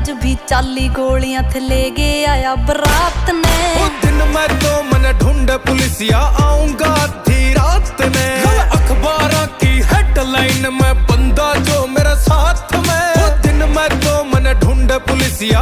आज भी चाली गोलियां थे ले गया आया बरात ने। वो दिन मैं तो मन ढूंढे पुलिसिया आऊंगा आधी रात ने। अखबारों की हेडलाइन में बंदा जो मेरे साथ में। वो दिन मैं तो मन ढूंढे पुलिसिया